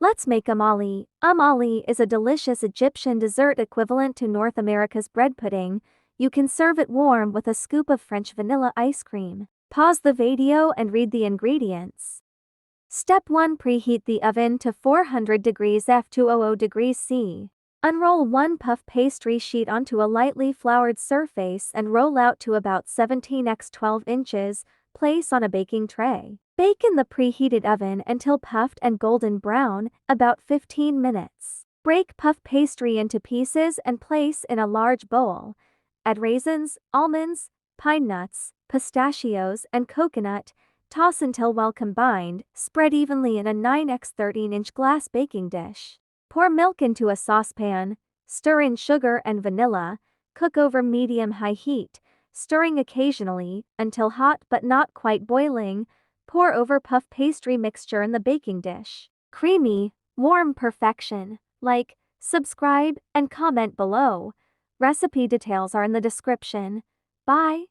Let's make amali. Amali is a delicious Egyptian dessert equivalent to North America's bread pudding. You can serve it warm with a scoop of French vanilla ice cream. Pause the video and read the ingredients. Step 1. Preheat the oven to 400 degrees F 200 degrees C. Unroll one puff pastry sheet onto a lightly floured surface and roll out to about 17 x 12 inches. Place on a baking tray. Bake in the preheated oven until puffed and golden brown, about 15 minutes. Break puff pastry into pieces and place in a large bowl. Add raisins, almonds, pine nuts, pistachios, and coconut. Toss until well combined. Spread evenly in a 9 x 13-inch glass baking dish. Pour milk into a saucepan. Stir in sugar and vanilla. Cook over medium-high heat, stirring occasionally until hot but not quite boiling. Pour over puff pastry mixture in the baking dish. Creamy, warm perfection. Like, subscribe, and comment below. Recipe details are in the description. Bye.